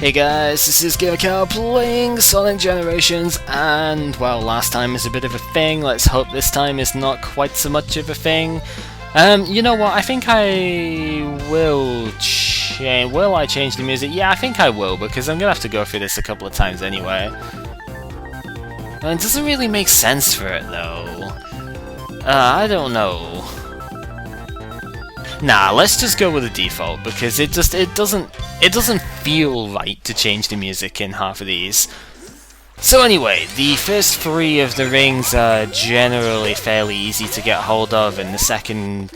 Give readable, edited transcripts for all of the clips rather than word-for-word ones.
Hey guys, this is GamerCow playing Sonic Generations, and well, last time is a bit of a thing. Let's hope this time is not quite so much of a thing. You know what? I think I will change. Will I change the music? Yeah, I think I will, because I'm gonna have to go through this a couple of times anyway. And it doesn't really make sense for it though. I don't know. Nah, let's just go with the default, because it doesn't feel right to change the music in half of these. So anyway, the first three of the rings are generally fairly easy to get hold of, and the second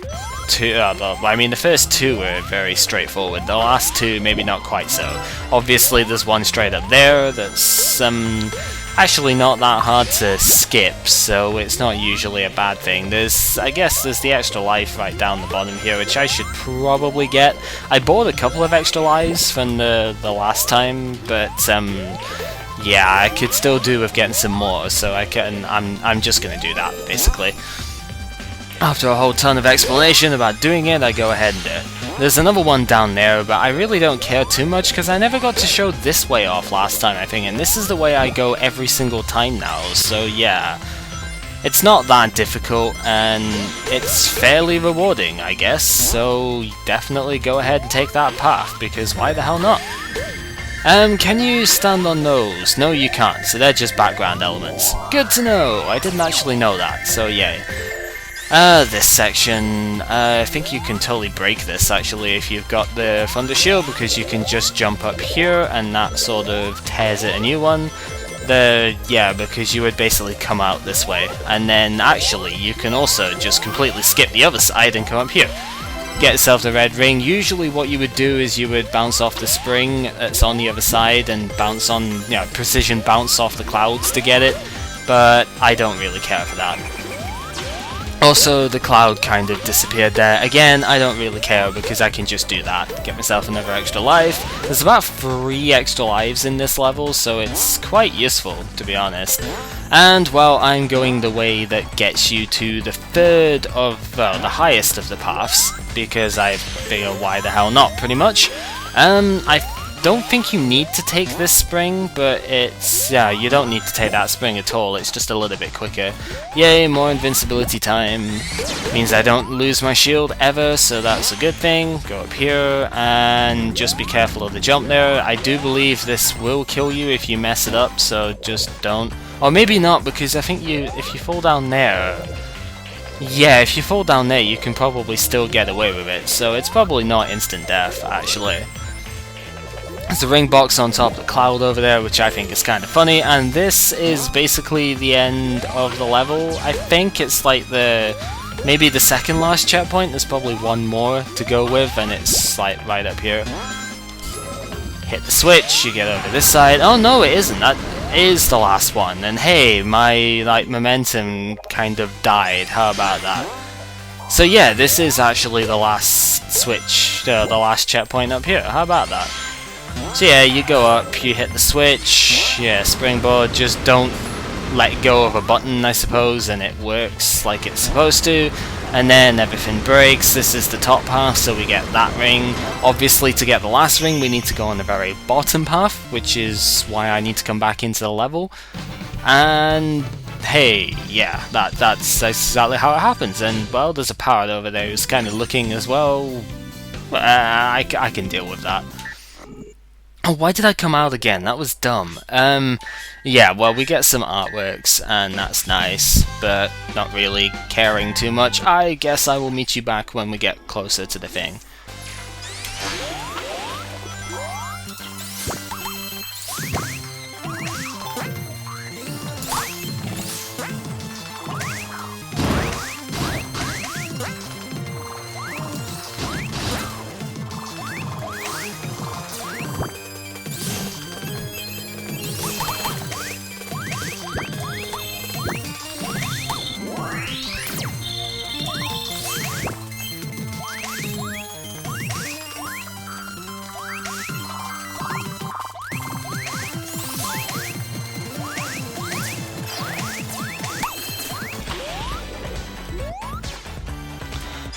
two, the first two are very straightforward. The last two, maybe not quite so. Obviously, there's one straight up there that's actually not that hard to skip, so it's not usually a bad thing. I guess there's the extra life right down the bottom here, which I should probably get. I bought a couple of extra lives from the last time, but yeah, I could still do with getting some more, so I'm just gonna do that, basically. After a whole ton of explanation about doing it, I go ahead and do it. There's another one down there, but I really don't care too much because I never got to show this way off last time, I think, and this is the way I go every single time now, so yeah. It's not that difficult, and it's fairly rewarding, I guess, so definitely go ahead and take that path, because why the hell not? Can you stand on those? No, you can't, so they're just background elements. Good to know! I didn't actually know that, so yay. This section, I think you can totally break this actually if you've got the Thunder Shield, because you can just jump up here and that sort of tears it a new one. Yeah, because you would basically come out this way, and then actually you can also just completely skip the other side and come up here. Get yourself the red ring. Usually what you would do is you would bounce off the spring that's on the other side and bounce on, precision bounce off the clouds to get it, but I don't really care for that. Also, the cloud kind of disappeared there. Again, I don't really care because I can just do that. Get myself another extra life. There's about 3 extra lives in this level, so it's quite useful, to be honest. And, well, I'm going the way that gets you to the third of, well, the highest of the paths, because I figure why the hell not, pretty much. I don't think you need to take this spring, but yeah, you don't need to take that spring at all, it's just a little bit quicker. Yay, more invincibility time. Means I don't lose my shield ever, so that's a good thing. Go up here, and just be careful of the jump there. I do believe this will kill you if you mess it up, so just don't. Or maybe not, because I think if you fall down there... Yeah, if you fall down there, you can probably still get away with it, so it's probably not instant death, actually. There's a ring box on top of the cloud over there, which I think is kind of funny, and this is basically the end of the level. I think it's like maybe the second last checkpoint. There's probably one more to go with, and it's like right up here. Hit the switch, you get over this side. Oh no, it isn't. That is the last one. And hey, my momentum kind of died. How about that? So yeah, this is actually the last switch, the last checkpoint up here. How about that? So yeah, you go up, you hit the switch, yeah, springboard, just don't let go of a button, I suppose, and it works like it's supposed to, and then everything breaks. This is the top path, so we get that ring. Obviously, to get the last ring, we need to go on the very bottom path, which is why I need to come back into the level, and hey, yeah, that's exactly how it happens, and well, there's a parrot over there who's kind of looking as well. I can deal with that. Oh, why did I come out again? That was dumb. Yeah, well, we get some artworks, and that's nice, but not really caring too much. I guess I will meet you back when we get closer to the thing.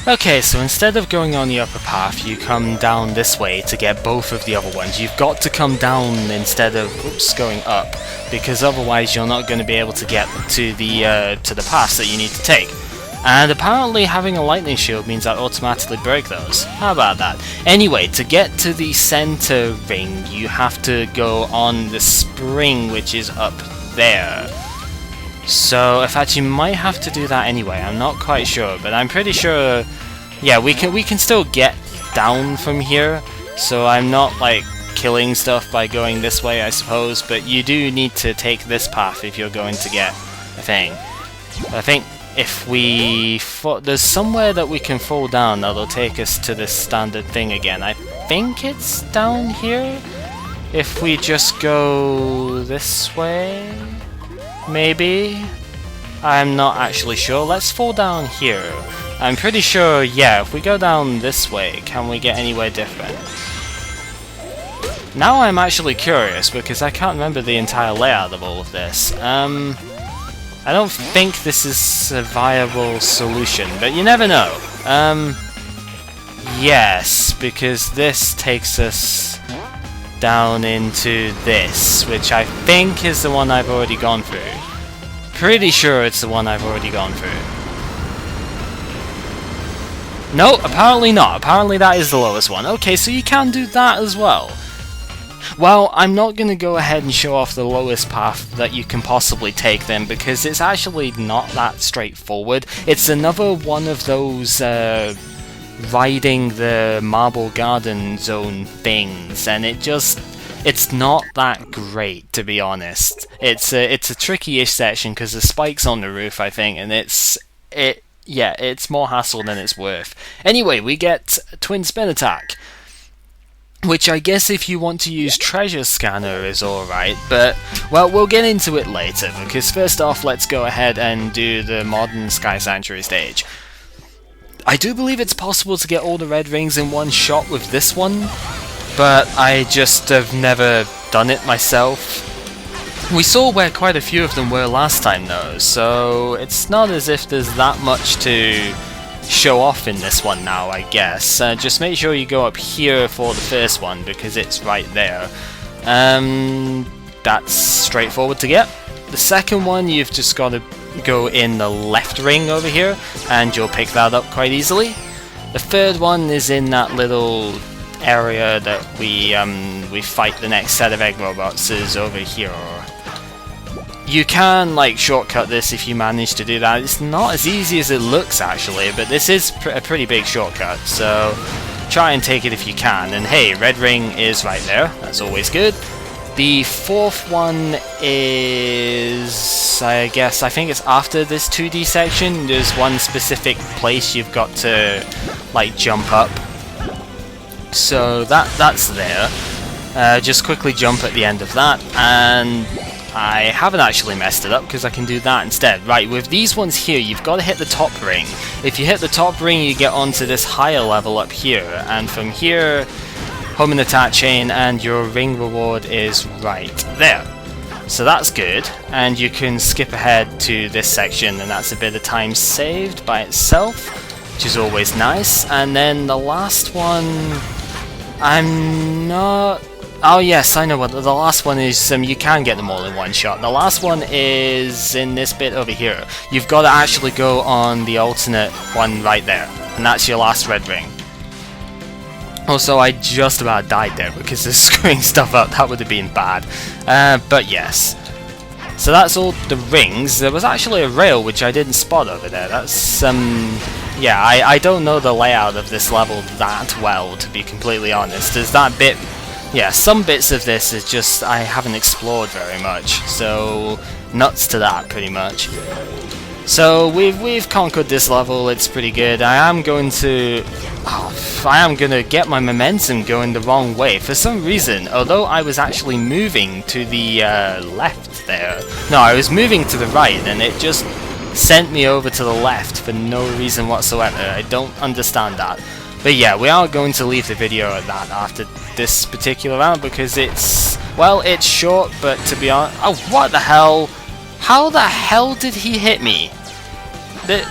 Okay, so instead of going on the upper path, you come down this way to get both of the other ones. You've got to come down instead of going up, because otherwise you're not going to be able to get to the paths that you need to take. And apparently having a lightning shield means I automatically break those. How about that? Anyway, to get to the center ring, you have to go on the spring, which is up there. So, in fact, you might have to do that anyway. I'm not quite sure, but I'm pretty sure. Yeah, we can still get down from here. So I'm not like killing stuff by going this way, I suppose. But you do need to take this path if you're going to get a thing. But I think if we there's somewhere that we can fall down that'll take us to this standard thing again. I think it's down here. If we just go this way. Maybe? I'm not actually sure. Let's fall down here. I'm pretty sure, yeah, if we go down this way, can we get anywhere different? Now I'm actually curious, because I can't remember the entire layout of all of this. I don't think this is a viable solution, but you never know. Yes, because this takes us down into this, which I think is the one I've already gone through. Pretty sure it's the one I've already gone through. No, apparently not. Apparently that is the lowest one. Okay, so you can do that as well. Well, I'm not going to go ahead and show off the lowest path that you can possibly take then, because it's actually not that straightforward. It's another one of those riding the Marble Garden Zone things, and it's not that great, to be honest. It's a tricky-ish section because the spike's on the roof, I think, and it's more hassle than it's worth. Anyway, we get Twin Spin Attack, which I guess if you want to use Treasure Scanner is alright, but, well, we'll get into it later, because first off, let's go ahead and do the modern Sky Sanctuary stage. I do believe it's possible to get all the red rings in one shot with this one, but I just have never done it myself. We saw where quite a few of them were last time though, so it's not as if there's that much to show off in this one now, I guess. Just make sure you go up here for the first one, because it's right there. That's straightforward to get. The second one, you've just got to go in the left ring over here, and you'll pick that up quite easily. The third one is in that little area that we fight the next set of egg robots is over here. You can like shortcut this if you manage to do that. It's not as easy as it looks actually, but this is a pretty big shortcut, so try and take it if you can. And hey, red ring is right there, that's always good. The fourth one is, I think it's after this 2D section. There's one specific place you've got to like jump up. So that's there. Just quickly jump at the end of that, and I haven't actually messed it up because I can do that instead. Right, with these ones here, you've got to hit the top ring. If you hit the top ring, you get onto this higher level up here, and from here, home in the attack chain, and your ring reward is right there. So that's good, and you can skip ahead to this section, and that's a bit of time saved by itself, which is always nice. And then the last one, I'm not... Oh yes, I know what the last one is. You can get them all in one shot. The last one is in this bit over here. You've got to actually go on the alternate one right there, and that's your last red ring. Also, I just about died there because of screwing stuff up. That would have been bad. But yes. So that's all the rings. There was actually a rail which I didn't spot over there. That's yeah, I don't know the layout of this level that well, to be completely honest. There's that bit. Yeah, some bits of this is just I haven't explored very much, so nuts to that pretty much. So we've conquered this level. It's pretty good. I am gonna get my momentum going the wrong way for some reason. Although I was actually moving to the left there. No, I was moving to the right, and it just sent me over to the left for no reason whatsoever. I don't understand that. But yeah, we are going to leave the video at that after this particular round because it's, well, it's short, but to be honest... Oh, what the hell? How the hell did he hit me?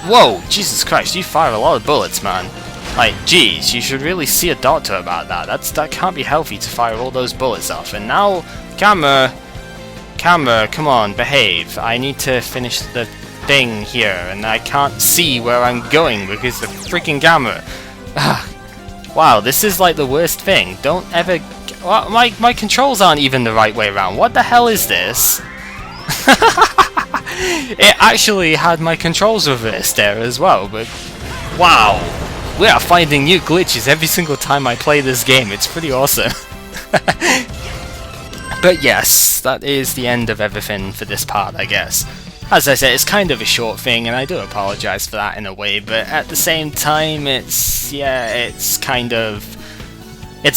Whoa, Jesus Christ, you fire a lot of bullets, man. Like, geez, you should really see a doctor about that. That can't be healthy to fire all those bullets off. And now, camera, come on, behave. I need to finish the thing here, and I can't see where I'm going because the freaking camera. Wow, this is like the worst thing. Don't ever. Well, my controls aren't even the right way around. What the hell is this? It actually had my controls reversed there as well, but wow, we are finding new glitches every single time I play this game. It's pretty awesome. But yes, that is the end of everything for this part, I guess. As I said, it's kind of a short thing, and I do apologise for that in a way, but at the same time, it's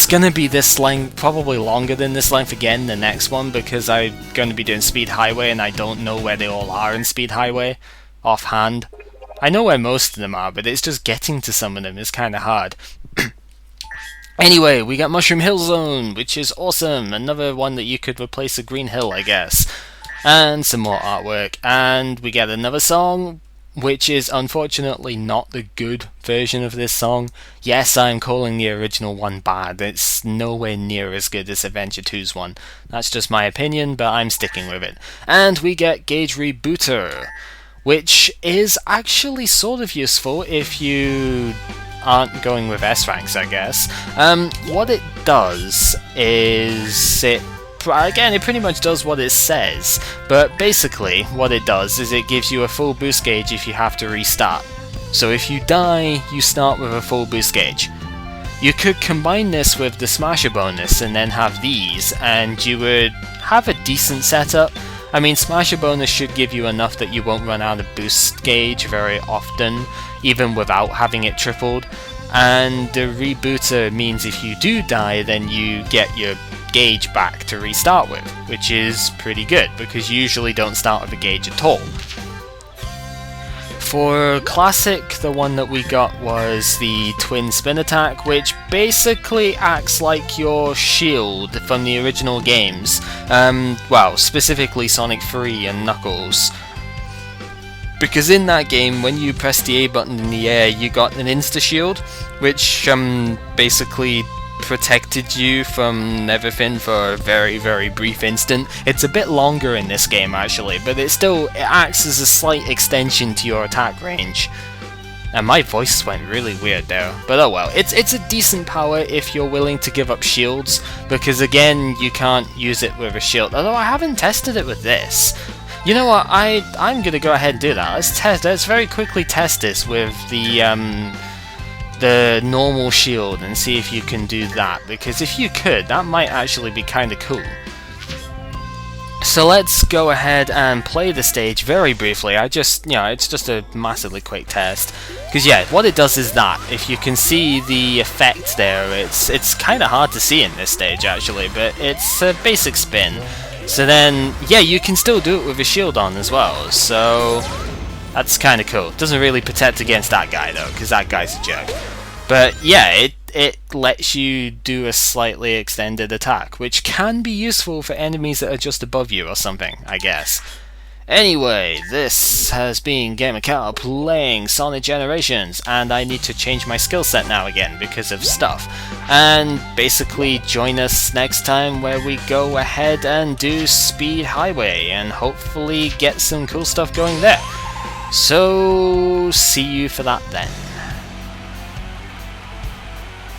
gonna be this length, probably longer than this length again, the next one, because I'm gonna be doing Speed Highway, and I don't know where they all are in Speed Highway, offhand. I know where most of them are, but it's just getting to some of them is kinda hard. Anyway, we got Mushroom Hill Zone, which is awesome, another one that you could replace a green hill, I guess. And some more artwork, and we get another song, which is unfortunately not the good version of this song. Yes, I'm calling the original one bad. It's nowhere near as good as Adventure 2's one. That's just my opinion, but I'm sticking with it. And we get Gage Rebooter, which is actually sort of useful if you aren't going with S ranks, I guess. What it does is again, it pretty much does what it says, but basically what it does is it gives you a full boost gauge if you have to restart. So if you die, you start with a full boost gauge. You could combine this with the Smasher bonus and then have these, and you would have a decent setup. I mean, Smasher bonus should give you enough that you won't run out of boost gauge very often, even without having it tripled. And the Rebooter means if you do die, then you get your gauge back to restart with, which is pretty good because you usually don't start with a gauge at all. For Classic, the one that we got was the Twin Spin Attack, which basically acts like your shield from the original games. Well, specifically Sonic 3 and Knuckles. Because in that game, when you press the A button in the air, you got an insta-shield, which basically protected you from everything for a very, very brief instant. It's a bit longer in this game actually, but it acts as a slight extension to your attack range. And my voice went really weird there, but oh well. It's a decent power if you're willing to give up shields, because again, you can't use it with a shield, although I haven't tested it with this. You know what, I'm gonna go ahead and do that. Let's very quickly test this with the normal shield and see if you can do that, because if you could, that might actually be kinda cool. So let's go ahead and play the stage very briefly. It's just a massively quick test. Because yeah, what it does is that, if you can see the effect there, it's kinda hard to see in this stage actually, but it's a basic spin. So then, yeah, you can still do it with a shield on as well, so that's kinda cool. Doesn't really protect against that guy though, because that guy's a jerk. But yeah, it lets you do a slightly extended attack, which can be useful for enemies that are just above you or something, I guess. Anyway, this has been GamerCow playing Sonic Generations, and I need to change my skill set now again because of stuff. And basically join us next time where we go ahead and do Speed Highway and hopefully get some cool stuff going there. So, see you for that then.